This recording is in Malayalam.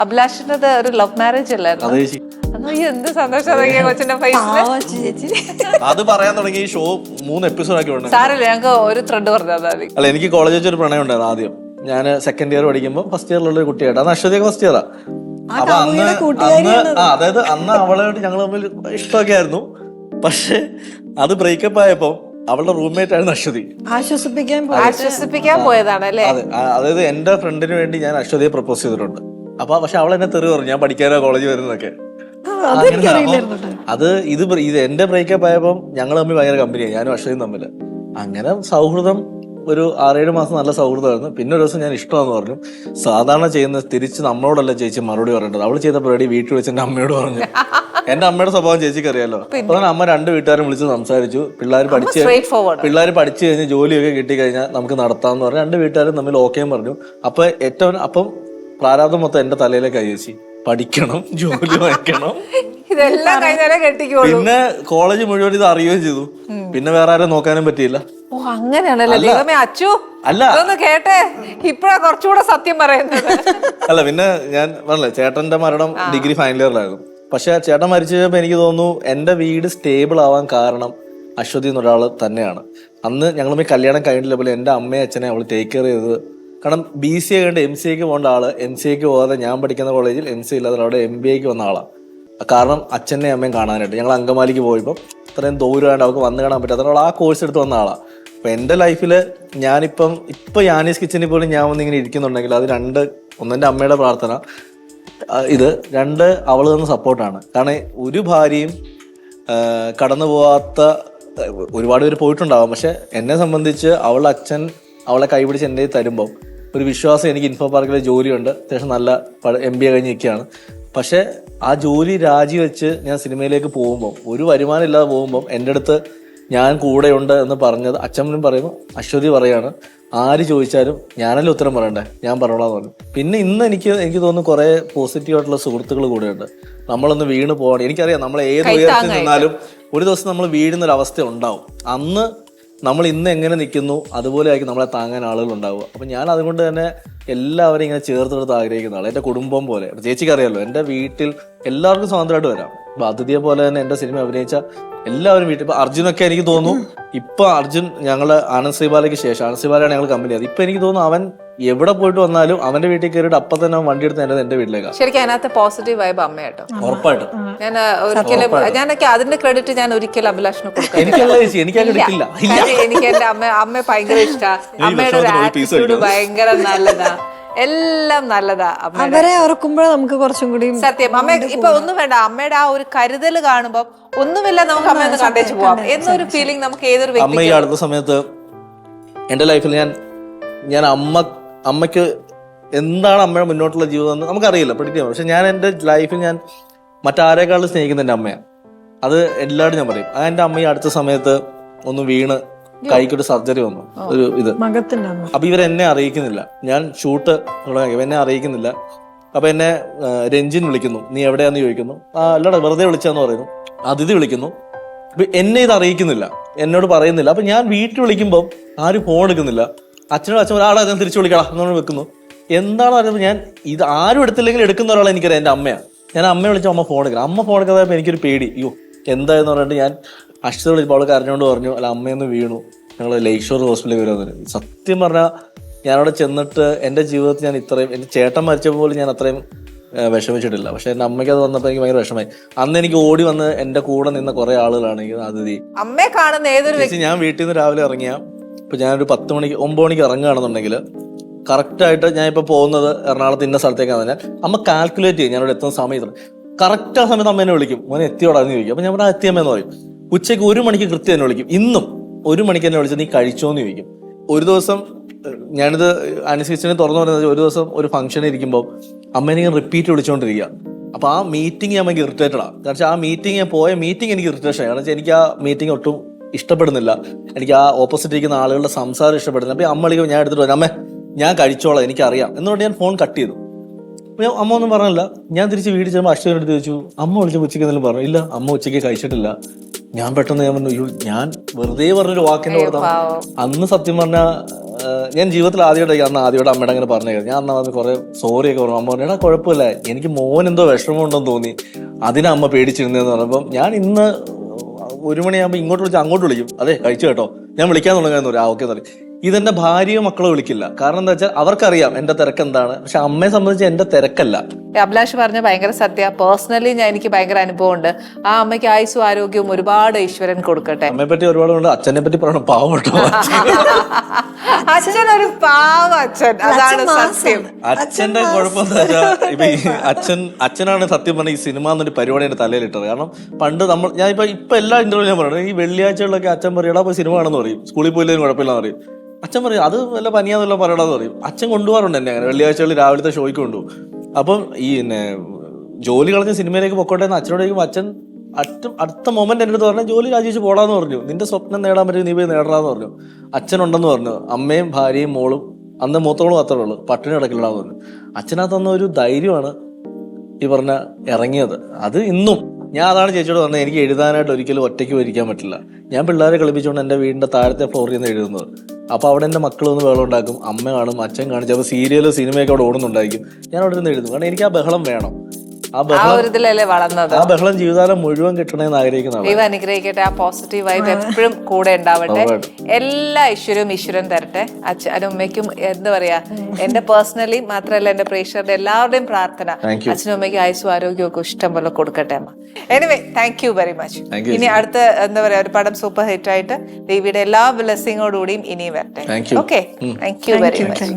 അഭിലാഷിന്റെ ഒരു ലവ് മാരേജ് അല്ലായിരുന്നു? എന്ത് സന്തോഷം കൊച്ചിന്റെ ഫേസിൽ. അത് പറയാൻ തുടങ്ങി ഷോ 3 എപ്പിസോഡ് ആക്കി ഉണ്ട്. സാരല്ല, ഞങ്ങൾക്ക് ഒരു ത്രെഡ് പറഞ്ഞാൽ മതി. അല്ല, എനിക്ക് കോളേജിൽ വെച്ചൊരു പ്രണയം ഉണ്ടായിരുന്നു. ആദ്യം ഞാൻ സെക്കൻഡ് ഇയർ പഠിക്കുമ്പോൾ ഫസ്റ്റ് ഇയറിലുള്ള ഒരു കുട്ടിയായിട്ട്, അന്ന് അശ്വതിയൊക്കെ ഫസ്റ്റ് ഇയറാ. അപ്പൊ അതായത് അന്ന് അവളായിട്ട് ഞങ്ങൾ തമ്മിൽ ഇഷ്ടമൊക്കെ ആയിരുന്നു. പക്ഷെ അത് ബ്രേക്കപ്പ് ആയപ്പോ അവളുടെ റൂംമേറ്റ് ആയിരുന്നു അശ്വതി. ആശ്വസിപ്പിക്കാൻ പോയതാണ് അല്ലേ? അതെ, അതായത് എന്റെ ഫ്രണ്ടിന് വേണ്ടി ഞാൻ അശ്വതിയെ പ്രപ്പോസ് ചെയ്തിട്ടുണ്ട്. അപ്പൊ പക്ഷെ അവൾ എന്നെ തെറി പറഞ്ഞു, ഞാൻ പഠിക്കാനോ കോളേജിൽ വരുന്നതൊക്കെ. അത് ഇത് എന്റെ ബ്രേക്കപ്പ് ആയപ്പോ ഞങ്ങൾ തമ്മിൽ ഭയങ്കര കമ്പനിയായി, ഞാനും അശ്വതിയും തമ്മിൽ. അങ്ങനെ സൗഹൃദം ഒരു 6-7 മാസം നല്ല സൗഹൃദമായിരുന്നു. പിന്നെ ഒരു ദിവസം ഞാൻ ഇഷ്ടമാണെന്ന് പറഞ്ഞു. സാധാരണ ചെയ്യുന്ന തിരിച്ച് നമ്മളോടല്ല ചേച്ചി മറുപടി പറയേണ്ടത്. അവള് ചെയ്ത പരിപാടി വീട്ടിൽ വെച്ച് എന്റെ അമ്മയോട് പറഞ്ഞു. എന്റെ അമ്മയുടെ സ്വഭാവം ചേച്ചിക്ക് അറിയാലോ. അപ്പൊ അമ്മ 2 വീട്ടുകാരും വിളിച്ച് സംസാരിച്ചു. പിള്ളേർ പഠിച്ചു കഴിഞ്ഞ് ജോലിയൊക്കെ കിട്ടിക്കഴിഞ്ഞാൽ നമുക്ക് നടത്താമെന്ന് പറഞ്ഞു. 2 വീട്ടുകാരും തമ്മിൽ ഓക്കെയും പറഞ്ഞു. അപ്പം പ്രാരാബ്ദം മൊത്തം എന്റെ തലയിലേക്ക് അയച്ചി, പഠിക്കണം, ജോലി വാങ്ങിക്കണം, ഇതെല്ലാം പിന്നെ കോളേജ് മുഴുവൻ ഇത് അറിയുകയും ചെയ്തു. പിന്നെ വേറെ ആരും നോക്കാനും പറ്റിയില്ല. ഓ, അങ്ങനെയാണല്ലേ? ദൈവമേ, അച്ചു അല്ല ഇതൊന്ന് കേട്ടെ, ഇപ്പഴാ കുറച്ചുകൂടെ സത്യം പറയുന്നത്. അല്ല, പിന്നെ ഞാൻ പറഞ്ഞില്ലേ, ചേട്ടന്റെ മരണം ഡിഗ്രി ഫൈനൽ ഇയറിലായിരുന്നു. പക്ഷെ ചേട്ടൻ മരിച്ചു കഴിഞ്ഞപ്പോ എനിക്ക് തോന്നുന്നു എന്റെ വീട് സ്റ്റേബിൾ ആവാൻ കാരണം അശ്വതി എന്നൊരാള് തന്നെയാണ്. അന്ന് ഞങ്ങൾ കല്യാണം കഴിഞ്ഞില്ല പോലെ എന്റെ അമ്മയും അച്ഛനെ അവള് ടേക്ക് കെയർ ചെയ്തത്. കാരണം BCA കഴിഞ്ഞിട്ട് MCAക്ക് പോകേണ്ട ആള് MCAക്ക് പോകാതെ ഞാൻ പഠിക്കുന്ന കോളേജിൽ MCA ഇല്ലാതെ അവിടെ MBAക്ക് വന്ന ആളാണ്. കാരണം അച്ഛനെയും അമ്മയും കാണാനായിട്ട് ഞങ്ങൾ അങ്കമാലിക്ക് പോയപ്പോൾ ഇത്രയും ദൂരമായിട്ട് അവർക്ക് വന്ന് കാണാൻ പറ്റാത്ത അവൾ ആ കോഴ്സ് എടുത്ത് വന്ന ആളാണ്. അപ്പൊ എന്റെ ലൈഫിൽ ഇപ്പൊ യാനീസ് കിച്ചണിൽ പോലും ഞാൻ വന്നിങ്ങനെ ഇരിക്കുന്നുണ്ടെങ്കിൽ അത് 2 എന്റെ അമ്മയുടെ പ്രാർത്ഥന, 2 അവള് തന്ന സപ്പോർട്ടാണ്. കാരണം ഒരു ഭാര്യയും കടന്നു പോവാത്ത ഒരുപാട് പേര് പോയിട്ടുണ്ടാവാം. പക്ഷെ എന്നെ സംബന്ധിച്ച് അവളുടെ അച്ഛൻ അവളെ കൈപിടിച്ച് എൻ്റെ തരുമ്പോൾ ഒരു വിശ്വാസം. എനിക്ക് ഇൻഫോ പാർക്കിലെ ജോലിയുണ്ട്, അത്യാവശ്യം നല്ല MBA കഴിഞ്ഞ് നിൽക്കുകയാണ്. പക്ഷെ ആ ജോലി രാജിവെച്ച് ഞാൻ സിനിമയിലേക്ക് പോകുമ്പോൾ, ഒരു വരുമാനം ഇല്ലാതെ പോകുമ്പോൾ എൻ്റെ അടുത്ത് ഞാൻ കൂടെയുണ്ട് എന്ന് പറഞ്ഞത് അച്ഛനും പറയുന്നു, അശ്വതി പറയാണ്, ആര് ചോദിച്ചാലും ഞാനല്ലേ ഉത്തരം പറയണ്ടേ, ഞാൻ പറഞ്ഞോളാന്ന് പറഞ്ഞു. പിന്നെ ഇന്ന് എനിക്ക് തോന്നുന്നു കുറെ പോസിറ്റീവായിട്ടുള്ള സുഹൃത്തുക്കൾ കൂടെയുണ്ട്. നമ്മളൊന്ന് വീണ് പോകണം. എനിക്കറിയാം നമ്മൾ ഏത് ഉയരത്തിൽ നിന്നാലും ഒരു ദിവസം നമ്മൾ വീഴുന്നൊരവസ്ഥ ഉണ്ടാവും. അന്ന് നമ്മൾ ഇന്ന് എങ്ങനെ നിൽക്കുന്നു അതുപോലെ ആയിരിക്കും നമ്മളെ താങ്ങാൻ ആളുകൾ ഉണ്ടാവുക. അപ്പം ഞാൻ അതുകൊണ്ട് തന്നെ എല്ലാവരും ഇങ്ങനെ ചേർത്തെടുത്ത് ആഗ്രഹിക്കുന്ന ആൾ, എൻ്റെ കുടുംബം പോലെ. ചേച്ചിക്ക് അറിയാമല്ലോ, എൻ്റെ വീട്ടിൽ എല്ലാവർക്കും സ്വതന്ത്രമായിട്ട് വരാം. അപ്പൊ അതിഥിയെ പോലെ തന്നെ എൻ്റെ സിനിമ അഭിനയിച്ച എല്ലാവരും വീട്ടിൽ, ഇപ്പൊ അർജുനൊക്കെ എനിക്ക് തോന്നുന്നു, ഇപ്പൊ അർജുൻ ഞങ്ങള് ആനന്ദ് ശ്രീബാലയ്ക്ക് ശേഷം, ആനന്ദ് ശ്രീബാലയാണ് ഞങ്ങൾ കമ്പനി അത്. ഇപ്പൊ എനിക്ക് തോന്നുന്നു അവൻ എവിടെ പോയിട്ട് വന്നാലും അവന്റെ വീട്ടിൽ കയറിയിട്ട് അപ്പൊ തന്നെ അവൻ വണ്ടി എടുത്ത് എന്റെ വീട്ടിലേക്കാണ്. ശരിക്കും അതിനകത്ത് പോസിറ്റീവ് വൈബ് അമ്മയാട്ടോ, ഉറപ്പായിട്ടും. ഞാനൊക്കെ അതിന്റെ ക്രെഡിറ്റ് ഞാൻ ഒരിക്കലും അഭിലാഷിന് കൊടുക്കാം. എനിക്ക് എന്റെ അമ്മ ഭയങ്കര ഇഷ്ടമാണ്. അമ്മയുടെ ഒരു ആറ്റിറ്റ്യൂഡ് ഭയങ്കര നല്ലതാ, എല്ലാം നല്ലതാ. അവരെ ഓർക്കുമ്പോഴേ നമുക്ക് കുറച്ചും കൂടി സത്യം. അമ്മ ഇപ്പൊ ഒന്നും വേണ്ട, അമ്മയുടെ ആ ഒരു കരുതൽ കാണുമ്പോ ഒന്നുമില്ല, നമുക്ക് അമ്മയൊന്ന് കണ്ടേച്ചു പോവാം എന്നൊരു ഫീലിംഗ് നമുക്ക് ഏതൊരു വ്യക്തി. അമ്മ ഈ അടുത്ത സമയത്ത് എന്റെ ലൈഫിൽ ഞാൻ അമ്മയ്ക്ക് എന്താണ് അമ്മയുടെ മുന്നോട്ടുള്ള ജീവിതം എന്ന് നമുക്കറിയില്ല, പ്രെഡിക്റ്റ് ചെയ്യാം. പക്ഷെ ഞാൻ എന്റെ ലൈഫിൽ ഞാൻ മറ്റാരേക്കാളും സ്നേഹിക്കുന്ന എന്റെ അമ്മയാണ്. അത് എല്ലാവരും ഞാൻ പറയും. എന്റെ അമ്മ ഈ അടുത്ത സമയത്ത് ഒന്ന് വീണ് കൈക്കൊരു സർജറി വന്നു, ഒരു അപ്പൊ ഇവരെന്നെ അറിയിക്കുന്നില്ല. ഞാൻ ഷൂട്ട് തുടങ്ങി, എന്നെ അറിയിക്കുന്നില്ല. അപ്പൊ എന്നെ രഞ്ജിൻ വിളിക്കുന്നു, നീ എവിടെയാന്ന് ചോദിക്കുന്നു. അല്ലടാ വെറുതെ വിളിച്ചാന്ന് പറയുന്നു. അതിഥി വിളിക്കുന്നു, അപ്പൊ എന്നെ ഇത് അറിയിക്കുന്നില്ല, എന്നോട് പറയുന്നില്ല. അപ്പൊ ഞാൻ വീട്ടിൽ വിളിക്കുമ്പോൾ ആരും ഫോൺ എടുക്കുന്നില്ല. അച്ഛനോട് അച്ഛൻ ഒരാളെ ഞാൻ തിരിച്ചു വിളിക്കണം എന്നോട് വെക്കുന്നു. എന്താണ് പറയുന്നത്, ഞാൻ ഇത് ആരും എടുത്തില്ലെങ്കിൽ എടുക്കുന്ന ഒരാളെ എനിക്കറിയാം, എന്റെ അമ്മയാണ്. ഞാൻ അമ്മയെ വിളിച്ചാൽ അമ്മ ഫോൺ എടുക്കണം. അമ്മ ഫോൺ എടുക്കാതെ എനിക്കൊരു പേടി, അയ്യോ എന്തായെന്ന് പറഞ്ഞിട്ട് ഞാൻ അശ്വതി വിളിച്ചപ്പോൾ അവൾ കരഞ്ഞോണ്ട് പറഞ്ഞു, അല്ല അമ്മയൊന്ന് വീണു, ഞങ്ങൾ ലേക്ക് ഷോർ ഹോസ്പിറ്റലിൽ വരുമെന്ന്. സത്യം പറഞ്ഞാൽ ഞാനവിടെ ചെന്നിട്ട് എൻ്റെ ജീവിതത്തിൽ ഞാൻ ഇത്രയും, എൻ്റെ ചേട്ടൻ മരിച്ചപ്പോൾ പോലും ഞാൻ അത്രയും വിഷമിച്ചിട്ടില്ല. പക്ഷെ എൻ്റെ അമ്മയ്ക്ക് അത് വന്നപ്പോൾ എനിക്ക് ഭയങ്കര വിഷമമായി. അന്ന് എനിക്ക് ഓടി വന്ന് എൻ്റെ കൂടെ നിന്ന കുറെ ആളുകളാണ് ഈ അതിഥി. അമ്മയെ കാണുന്ന ഏതൊരു ഞാൻ വീട്ടിൽ നിന്ന് രാവിലെ ഇറങ്ങിയ, ഇപ്പൊ ഞാനൊരു 10 മണിക്ക് 9 മണിക്ക് ഇറങ്ങുകയാണെന്നുണ്ടെങ്കിൽ കറക്റ്റായിട്ട് ഞാൻ ഇപ്പൊ പോകുന്നത് എറണാകുളത്ത് ഇന്ന സ്ഥലത്തേക്കാണ്. ഞാൻ അമ്മ കാൽക്കുലേറ്റ് ചെയ്യും ഞാനിവിടെ എത്തുന്ന സമയത്ത്. കറക്റ്റ് ആ സമയത്ത് അമ്മ എന്നെ വിളിക്കും, മോനെ എത്തിയോടാന്ന് ചോദിക്കും. അപ്പൊ ഞാൻ പറഞ്ഞാൽ എത്തിയമ്മയെന്ന് പറയും. ഉച്ചയ്ക്ക് 1 മണിക്ക് കൃത്യം എന്നെ വിളിക്കും. ഇന്നും 1 മണിക്ക് എന്നെ വിളിച്ചത് നീ കഴിച്ചോന്ന് ചോദിക്കും. ഒരു ദിവസം ഞാനിത് അനുസരിച്ചിനെ തുറന്നു പറയുന്നത്, ഒരു ദിവസം ഒരു ഫംഗ്ഷനിൽ ഇരിക്കുമ്പോൾ അമ്മേനെ റിപ്പീറ്റ് വിളിച്ചുകൊണ്ടിരിക്കുക. അപ്പൊ ആ മീറ്റിംഗ് ഞാൻ ഭയങ്കര ഇറിറ്റേറ്റഡാണ്. കാരണം ആ മീറ്റിംഗ് ഞാൻ പോയ മീറ്റിംഗ് എനിക്ക് ഇറിറ്റേഷൻ. കാരണം വെച്ചാൽ എനിക്ക് ആ മീറ്റിംഗ് ഒട്ടും ഇഷ്ടപ്പെടുന്നില്ല. എനിക്ക് ആ ഓപ്പോസിറ്റ് ഇരിക്കുന്ന ആളുകളുടെ സംസാരം ഇഷ്ടപ്പെടുന്നില്ല. അപ്പൊ അമ്മ വിളിക്കുമ്പോൾ ഞാൻ എടുത്തിട്ട് പറഞ്ഞു, അമ്മേ ഞാൻ കഴിച്ചോളാം എനിക്കറിയാം എന്നുകൊണ്ട് ഞാൻ ഫോൺ കട്ട് ചെയ്തു. അമ്മ ഒന്നും പറഞ്ഞില്ല. ഞാൻ തിരിച്ച് വീട്ടിൽ ചെല്ലുമ്പോൾ അശ്വതിയുടെ അടുത്ത് ചോദിച്ചു, അമ്മ വിളിച്ച ഉച്ചയ്ക്ക് എന്തെങ്കിലും പറഞ്ഞു? ഇല്ല, അമ്മ ഉച്ചയ്ക്ക് കഴിച്ചിട്ടില്ല. ഞാൻ പെട്ടെന്ന് ഞാൻ പറഞ്ഞു, ഞാൻ വെറുതെ പറഞ്ഞൊരു വാക്കിന്റെ കൊടുത്ത. അന്ന് സത്യം പറഞ്ഞാൽ ഞാൻ ജീവിതത്തിൽ ആദ്യമായിട്ട് അമ്മയുടെ അങ്ങനെ പറഞ്ഞു. ഞാൻ അന്ന് കുറെ സോറിയൊക്കെ പറഞ്ഞു. അമ്മ പറഞ്ഞു എടാ കുഴപ്പമില്ല, എനിക്ക് മോൻ എന്തോ വിഷമമുണ്ടെന്ന് തോന്നി, അതിനെ അമ്മ പേടിച്ചിരുന്നതെന്ന് പറഞ്ഞപ്പം ഞാൻ ഇന്ന് 1 മണിയാകുമ്പോൾ ഇങ്ങോട്ട് വിളിച്ച് അങ്ങോട്ട് വിളിക്കും. അതെ കഴിച്ചു കേട്ടോ, ഞാൻ വിളിക്കാൻ തുടങ്ങാന്ന് പറയും. ഓക്കെ എന്ന് പറയും. ഇതെന്റെ ഭാര്യയോ മക്കളോ വിളിക്കില്ല. കാരണം എന്താ വെച്ചാൽ അവർക്കറിയാം എന്റെ തിരക്ക് എന്താണ്. പക്ഷെ അമ്മയെ സംബന്ധിച്ച് എന്റെ തിരക്കല്ല. അഭിലാഷ് പറഞ്ഞ ഭയങ്കര സത്യ. പേഴ്സണലി എനിക്ക് ഭയങ്കര അനുഭവം ഉണ്ട്. ആ അമ്മയ്ക്ക് ആയുസ്സും ആരോഗ്യവും ഒരുപാട് ഈശ്വരൻ കൊടുക്കട്ടെ. അമ്മയെ പറ്റി ഒരുപാട് ഉണ്ട്. അച്ഛനെ പറ്റി പറയണം, പാവം കേട്ടോ. അച്ഛൻ ഒരു പാവ അച്ഛൻ, അതാണ് സത്യം. അച്ഛന്റെ കുഴപ്പം എന്താ വെച്ചാൽ ഇപ്പൊ ഈ അച്ഛനാണ് സത്യം പറഞ്ഞ ഈ സിനിമ എന്നൊരു പരിപാടി എന്റെ തലയിലിട്ടത്. കാരണം പണ്ട് ഞാൻ ഇപ്പൊ എല്ലാ ഇന്റർവ്യൂ ഞാൻ പറയണം, ഈ വെള്ളിയാഴ്ചകളിലൊക്കെ അച്ഛൻ പറയടാ പോയി സിനിമ ആണെന്ന് പറയും, സ്കൂളിൽ പോയില്ലെങ്കിലും കുഴപ്പമില്ലെന്ന് പറയും. അച്ഛൻ പറയും അത് വല്ല പനിയാന്നല്ല പറയണമെന്ന് പറയും. അച്ഛൻ കൊണ്ടുപോകാറുണ്ട് എന്നെ അങ്ങനെ വെള്ളിയാഴ്ചകളിൽ രാവിലത്തെ ഷോയ്ക്ക് കൊണ്ടുപോകും. അപ്പം ഈ ജോലി കളഞ്ഞ സിനിമയിലേക്ക് പൊക്കോട്ടെ എന്ന് അച്ഛനോടേക്കും അച്ഛൻ അടുത്ത മൊമെന്റ് എൻ്റെ അടുത്ത് പറഞ്ഞു ജോലി രാജിച്ച് പോടാന്ന് പറഞ്ഞു. നിന്റെ സ്വപ്നം നേടാൻ പറ്റും, നീ പോയി നേടാന്ന് പറഞ്ഞു. അച്ഛനുണ്ടെന്ന് പറഞ്ഞു. അമ്മയും ഭാര്യയും മോളും, അന്ന് മൂത്തോളും മാത്രമേ ഉള്ളൂ, പട്ടിണി കിടക്കില്ലാന്ന് പറഞ്ഞു. അച്ഛനാ തന്ന ഒരു ധൈര്യമാണ് ഈ പറഞ്ഞ ഇറങ്ങിയത്. അത് ഇന്നും ഞാൻ അതാണ് ചേച്ചിയോട് പറഞ്ഞത്, എനിക്ക് എഴുതാനായിട്ട് ഒരിക്കലും ഒറ്റയ്ക്ക് ഇരിക്കാൻ പറ്റില്ല. ഞാൻ പിള്ളേരെ കളിപ്പിച്ചുകൊണ്ട് എൻ്റെ വീടിൻ്റെ താഴത്തെ ഫ്ലോറിൽ നിന്ന് എഴുതുന്നത്. അപ്പോൾ അവിടെ എൻ്റെ മക്കളൊന്ന് ബഹളം ഉണ്ടാക്കും, അമ്മ കാണും, അച്ഛൻ കാണും, ചിലപ്പോൾ സീരിയലും സിനിമയൊക്കെ അവിടെ ഓടുന്നുണ്ടായിരിക്കും. ഞാൻ അവിടെ നിന്ന് എഴുതും. കാരണം എനിക്ക് ആ ബഹളം വേണം. ആ ബഹളം ജീവിതകാലം മുഴുവൻ കിട്ടണമെന്ന് ആഗ്രഹിക്കുന്നതാണ്. ദൈവം അനുഗ്രഹിക്കട്ടെ. ആ പോസിറ്റീവ് വൈബ് എപ്പോഴും കൂടെ ഉണ്ടാവട്ടെ. എല്ലാ ഈശ്വരവും ഈശ്വരൻ തരട്ടെ. അച്ഛനും അമ്മയ്ക്കും എന്താ പറയാ, എന്റെ പേഴ്സണലി മാത്രമല്ല എന്റെ പ്രേക്ഷകരുടെ എല്ലാവരുടെയും പ്രാർത്ഥന അച്ഛനും അമ്മയ്ക്കും ആയുസ്സും ആരോഗ്യവും ഒക്കെ ഇഷ്ടം പോലെ കൊടുക്കട്ടെ അമ്മ. Anyway thank you very much. ഇനി അടുത്ത എന്താ പറയാ ഒരു പടം സൂപ്പർ ഹിറ്റ് ആയിട്ട് ദേവിയുടെ എല്ലാ ബ്ലെസ്സിങ്ങോടുകൂടിയും ഇനിയും വരട്ടെ. Okay, thank you very much.